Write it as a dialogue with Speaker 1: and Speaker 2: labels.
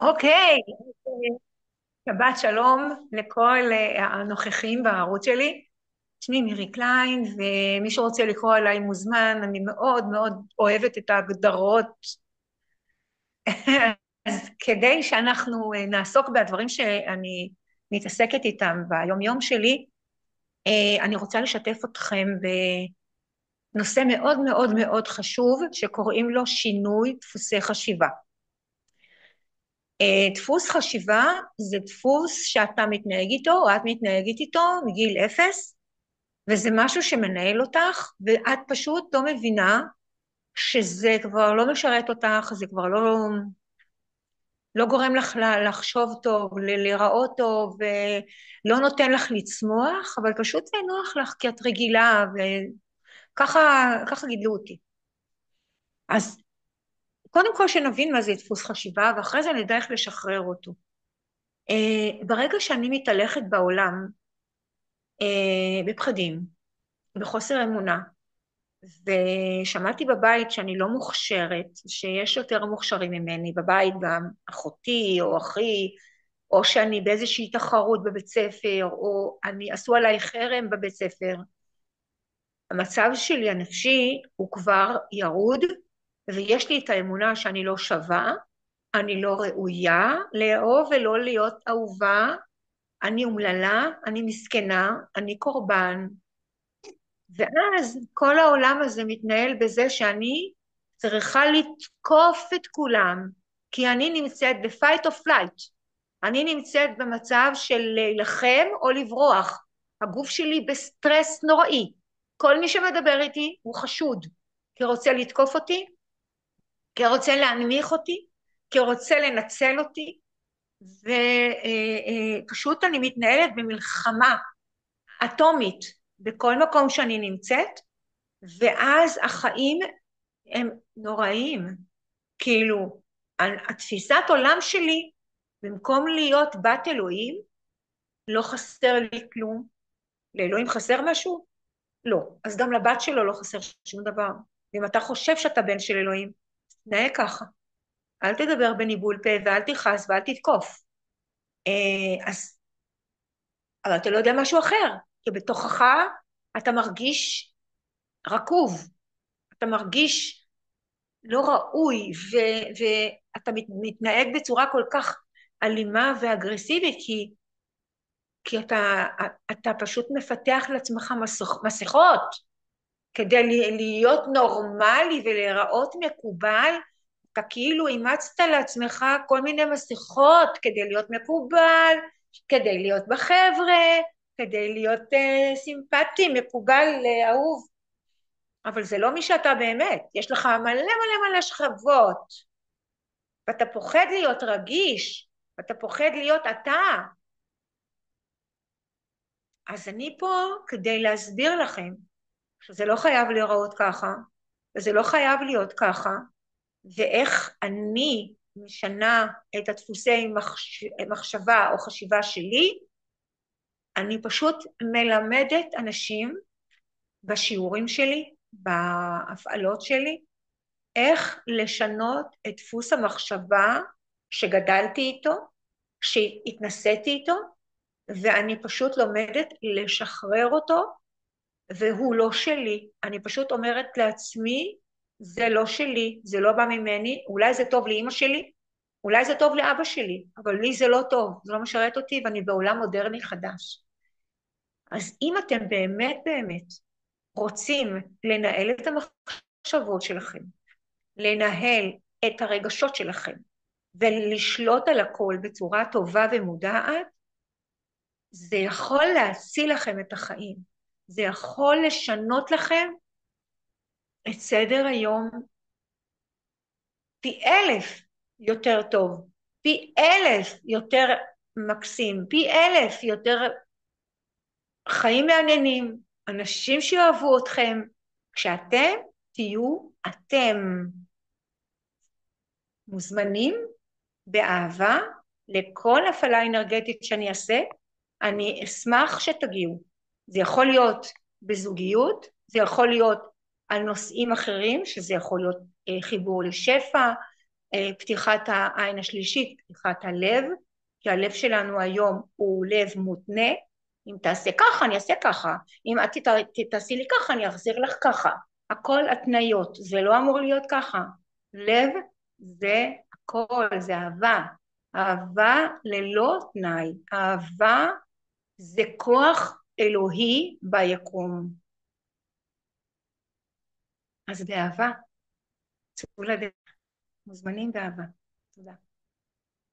Speaker 1: אוקיי, שבת שלום לכל הנוכחים בערוץ שלי. שמי מירי קליין, ומי שרוצה לקרוא עליי מוזמן, אני מאוד מאוד אוהבת את ההגדרות. אז כדי שאנחנו נעסוק בדברים שאני מתעסקת איתם ביום יום שלי, אני רוצה לשתף אתכם בנושא מאוד מאוד מאוד חשוב שקוראים לו שינוי דפוסי חשיבה. דפוס חשיבה זה דפוס שאתה מתנהג איתו או את מתנהגת איתו מגיל אפס, וזה משהו שמנהל אותך ואת פשוט לא מבינה שזה כבר לא משרת אותך, זה כבר לא גורם לך לחשוב טוב, להיראות טוב, ולא נותן לך לצמוח, אבל פשוט זה נוח לך כי את רגילה, וככה גידלו אותי. אז קודם כל שנבין מה זה דפוס חשיבה, ואחרי זה נדע איך לשחרר אותו. ברגע שאני מתהלכת בעולם בפחדים, בחוסר אמונה, ושמעתי בבית שאני לא מוכשרת, שיש יותר מוכשרים ממני, בבית גם אחותי או אחי, או שאני באיזושהי תחרות בבית ספר, או עשו עליי חרם בבית ספר, המצב שלי הנפשי הוא כבר ירוד, ויש לי את האמונה שאני לא שווה, אני לא ראויה לאהוב ולא להיות אהובה, אני אומללה, אני מסכנה, אני קורבן, ואז כל העולם הזה מתנהל בזה שאני צריכה לתקוף את כולם, כי אני נמצאת ב-fight or flight, אני נמצאת במצב של להילחם או לברוח, הגוף שלי בסטרס נוראי, כל מי שמדבר איתי הוא חשוד, כי רוצה לתקוף אותי, כי רוצה להנמיך אותי, כי רוצה לנצל אותי, ופשוט אני מתנהלת במלחמה אטומית בכל מקום שאני נמצאת, ואז החיים הם נוראים. כאילו, התפיסת עולם שלי, במקום להיות בת אלוהים, לא חסר לי כלום. לאלוהים חסר משהו? לא. אז גם לבת שלו לא חסר שום דבר. ואם אתה חושב שאתה בן של אלוהים, תנהג ככה. אל תדבר בניבול פה ואל תכעס ואל תתקוף. אז, אבל אתה לא יודע משהו אחר, כי בתוכך אתה מרגיש רקוב, אתה מרגיש לא ראוי, ואתה מתנהג בצורה כל כך אלימה ואגרסיבית, כי אתה פשוט מפתח לעצמך מסכות, כדי להיות נורמלי ולהיראות מקובל, אתה כאילו אימצת לעצמך כל מיני מסכות, כדי להיות מקובל, כדי להיות בחבר'ה, כדי להיות סימפטי, מקובל, אהוב, אבל זה לא מי שאתה באמת, יש לך מלא מלא מלא שכבות, ואתה פוחד להיות רגיש, ואתה פוחד להיות אתה. אז אני פה כדי להסביר לכם שזה לא חייב להיראות ככה, וזה לא חייב להיות ככה, ואיך אני משנה את הדפוסי מחשבה או חשיבה שלי. אני פשוט מלמדת אנשים בשיעורים שלי, בהפעלות שלי, איך לשנות את דפוס המחשבה שגדלתי איתו, שהתנסיתי איתו, ואני פשוט לומדת לשחרר אותו, והוא לא שלי. אני פשוט אומרת לעצמי, זה לא שלי, זה לא בא ממני, אולי זה טוב לאמא שלי, אולי זה טוב לאבא שלי, אבל לי זה לא טוב, זה לא משרת אותי, ואני בעולם מודרני חדש. אז אם אתם באמת באמת רוצים לנהל את המחשבות שלכם, לנהל את הרגשות שלכם ולשלוט על הכל בצורה טובה ומודעת, זה יכול להציל לכם את החיים. זה יכול לשנות לכם את סדר היום פי אלף יותר טוב, פי אלף יותר מקסים, פי אלף יותר חיים מעניינים, אנשים שאוהבו אתכם, כשאתם תהיו אתם. מוזמנים באהבה לכל הפעלה אנרגטית שאני אעשה, אני אשמח שתגיעו. זה יכול להיות בזוגיות, זה יכול להיות על נושאים אחרים, שזה יכול להיות חיבור לשפע, פתיחת העין השלישית, פתיחת הלב, כי הלב שלנו היום הוא לב מותנה, אם תעשה ככה אני אעשה ככה, אם את תעשי לי ככה אני אחזיר לך ככה, הכל התניות, זה לא אמור להיות ככה, לב זה הכל, זה אהבה, אהבה ללא תנאי, אהבה זה כוח אלוהי ביקום, אז באהבה, צאו לדרך, מוזמנים באהבה, תודה.